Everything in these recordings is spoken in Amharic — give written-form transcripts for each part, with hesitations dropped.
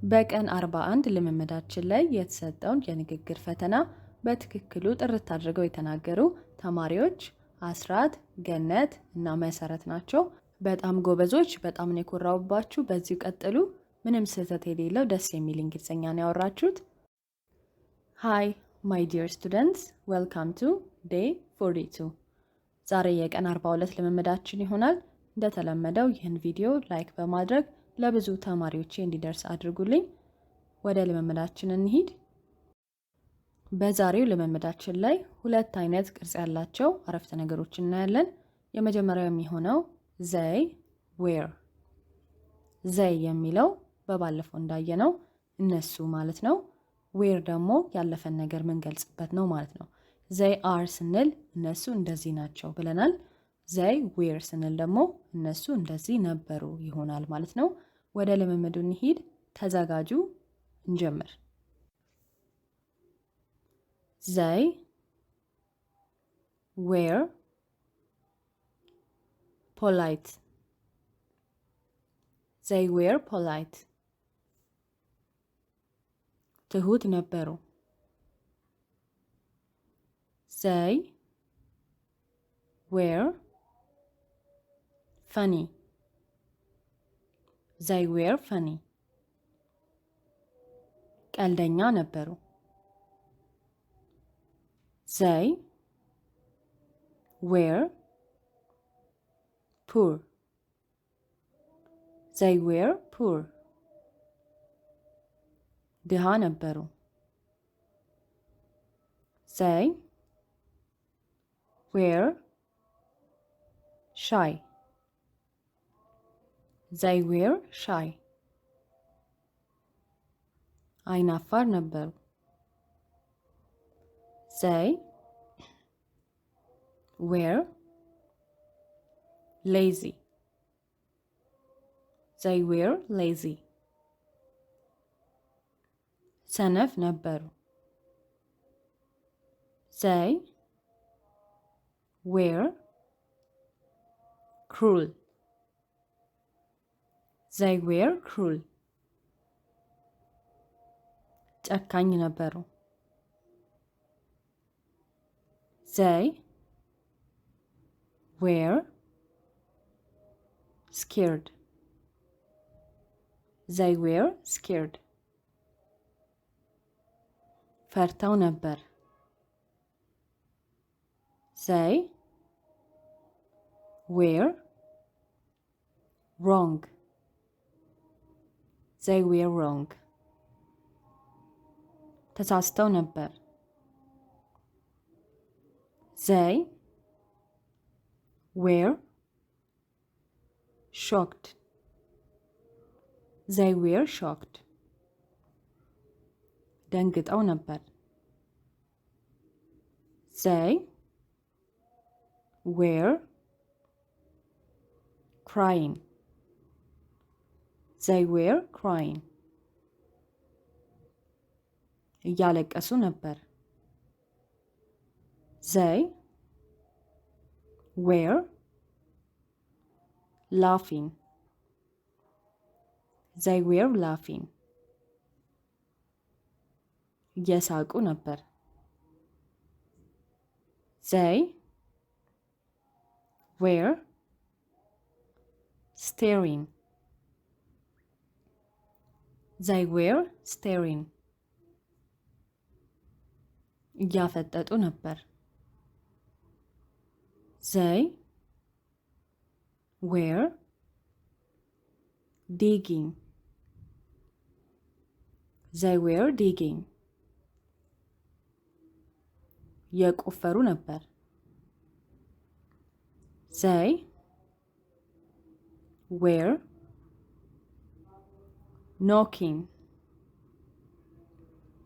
በቀን 41 ልምምዳችን ላይ የተሰጠውን የንግግር ፈተና በትክክሉ ጥርት አድርገው የተናገሩ ተማሪዎች አስራት፣ ገነት እና መሰረት ናቸው። በጣም ጎበዞች፣ በጣም ነው የኮራውባችሁ። በዚሁ ቀጥሉ። ምንም ስህተት የሌለው ደስ የሚል እንግሊዝኛ ነው ያወራችሁት። ሃይ ማይ ዲር ስቱደንትስ ዌልካም ቱ ዴይ 42። ዛሬ የቀን 42 ልምምዳችን ይሆናል። እንደተለመደው ይህን ቪዲዮ ላይክ በማድረግ ለብዙ ተማሪዎች እንዲደርስ አድርጉልኝ። ወደ ልምምዳችን እንሂድ። በዛሬው ልምምዳችን ላይ ሁለት አይነት ቅርጽ ያላቸው አረፍተ ነገሮች እናያለን። የመጀመሪያው የሚሆነው ዘይ ዌር። ዘይ የሚለው በባለፈው እንዳየነው እነሱ ማለት ነው። ዌር ደግሞ ያለፈን ነገር ምንገልጽበት ነው ማለት ነው። ዘይ አር ስንል እነሱ እንደዚህ ናቸው ብለናል። ዘይ ዌር ስንል ደግሞ እነሱ እንደዚህ ነበሩ ይሆናል ማለት ነው። ወደ ልምምዱ እንሂድ። ተዘጋጁ፣ እንጀምር። ዘይ ዌር ፖላይት። ዘይ ዌር ፖላይት። ትሁት ነበሩ። ዘይ ዌር ፈኒ። ዘይ ዌር ፈኒ። ቀልደኛ ነበሩ። ዘይ ዌር ፑር። ዘይ ዌር ፑር። ድሃ ነበሩ። ዘይ ዌር ሻይ። ዘይ ዌር ሻይ። አይናፋር ነበሩ። ዘይ ዌር ሌዚ። ዘይ ዌር ሌዚ። ሰነፍ ነበሩ። ዘይ ዌር ክሩል። ዘይ ዌር ክሩል። ጨካኝ ነበሩ። ዘይ ዌር ስኬርድ። ዘይ ዌር ስኬርድ። ፈርተው ነበር። ዘይ ዌር ሮንግ። ዘይ ዌር ሮንግ። ተሳስተው ነበር። ዘይ ዌር ሾክድ። ዘይ ዌር ሾክድ። ደንግጠው ነበር። ዘይ ዌር ክራይንግ። ዘይ ዌር ክራይንግ። እያለቀሱ ነበር። ዘይ ዌር ላፊንግ። ዘይ ዌር ላፊንግ። እየሳቁ ነበር። ዘይ ዌር ስቴሪንግ። ዘይ ዌር ስቴሪንግ። እያፈጠጡ ነበር። ዘይ ዌር ዲጊንግ። ዘይ ዌር ዲጊንግ። የቆፈሩ ነበር። ዘይ ዌር ኖኪንግ።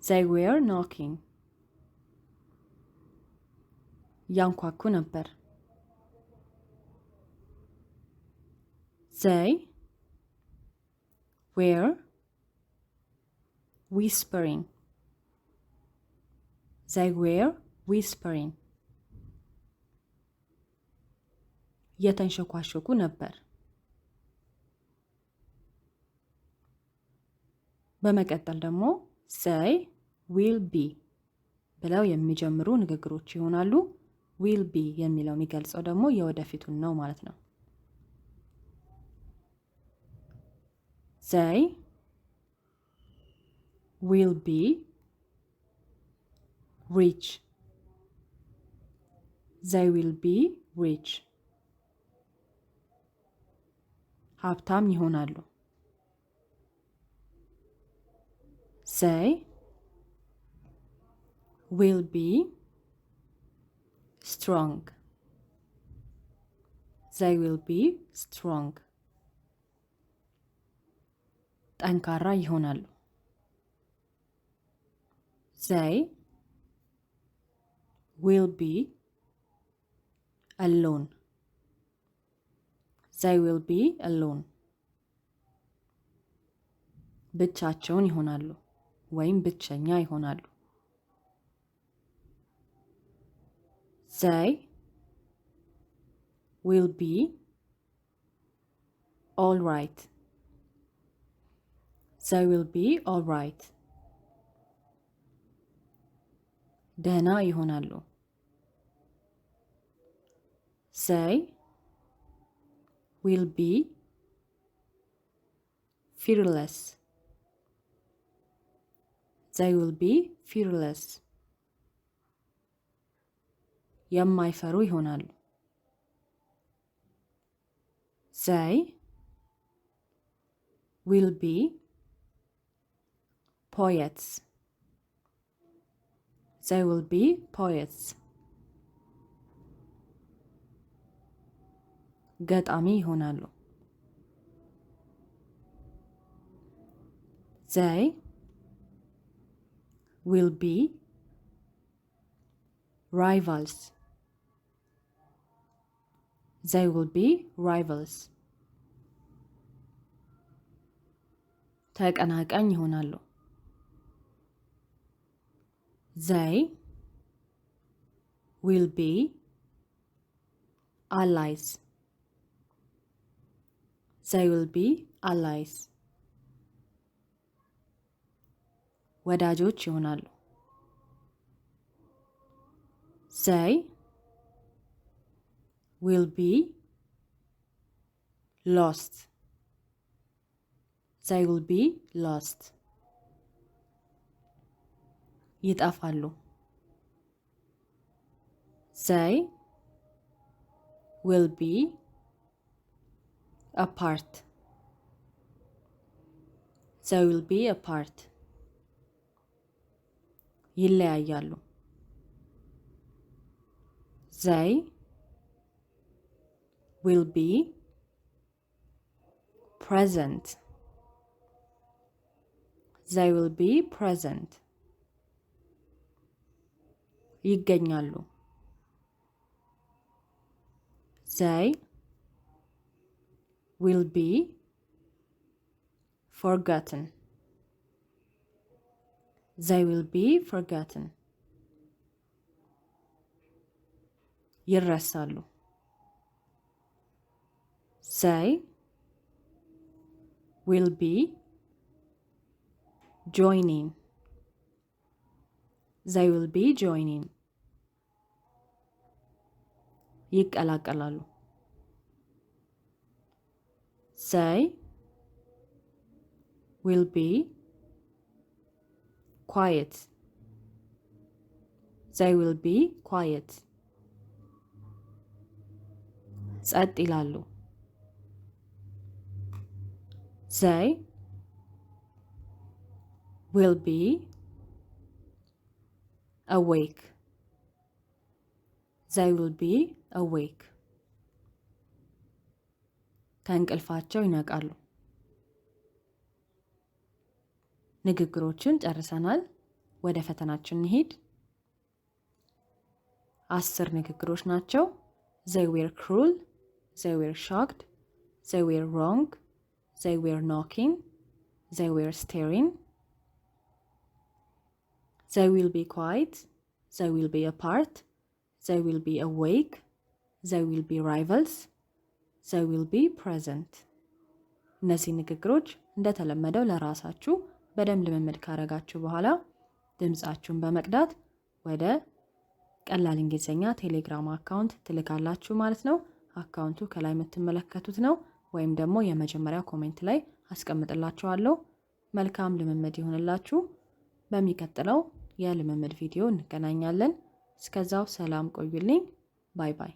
ዘይ ዌር ኖኪንግ። ያንኳኩ ነበር። ዘይ ዌር ዊስፐሪንግ። ዘይ ዌር ዊስፐሪንግ። እየተንሸኳሸኩ ነበር። በመቀጠል ደግሞ they will be ብለው የሚጀምሩ ንግግሮች ይሆናሉ። will be የሚለው የሚገልጸው ደግሞ የወደፊቱን ነው ማለት ነው። they will be rich. they will be rich. ሀብታም ይሆናሉ። they will be strong. they will be strong. ጠንካራ ይሆናሉ። they will be alone. they will be alone. ብቻቸውን ይሆናሉ ወይም ብቸኛ ይሆናሉ። they will be all right. they will be all right. ደህና ይሆናሉ። they will be fearless. they will be fearless. የማይፈሩ ይሆናሉ። they will be poets. they will be poets. ገጣሚ ይሆናሉ። they will be rivals. they will be rivals. ተቀናቃኝ ይሆናሉ። they will be allies. they will be allies. ወዳጆች ይሆናሉ። they will be lost. they will be lost. ይጠፋሉ። they will be apart. they will be apart. ይለያያሉ። they will be present. they will be present. ይገኛሉ። they will be forgotten. they will be forgotten. ይረሳሉ። they will be joining. they will be joining. ይቀላቀላሉ። they will be quiet. they will be quiet. ጸጥ ይላሉ። they will be awake. they will be awake. ከእንቅልፋቸው ይነቃሉ። ንግግሮችን ጨርሰናል። ወደ ፈተናችን እንሂድ። 10 ንግግሮች ናቸው። they were cruel. they were shocked. they were wrong. they were knocking. they were staring. they will be quiet. they will be apart. they will be awake. they will be rivals. they will be present. እነዚህ ንግግሮች እንደተለመደው ለራሳችሁ በደንብ ልምምድ ካረጋችሁ በኋላ ድምጻችሁን በመቅዳት ወደ ቀላል እንግሊዘኛ ቴሌግራም አካውንት ትልካላችሁ ማለት ነው። አካውንቱ ከላይ የምትመለከቱት ነው፣ ወይም ደግሞ የመጀመሪያ ኮሜንት ላይ አስቀምጥላችኋለሁ። መልካም ልምምድ ይሁንላችሁ። በሚቀጥለው የልምምድ ቪዲዮ እንገናኛለን። እስከዛው ሰላም ቆዩልኝ። ባይ ባይ።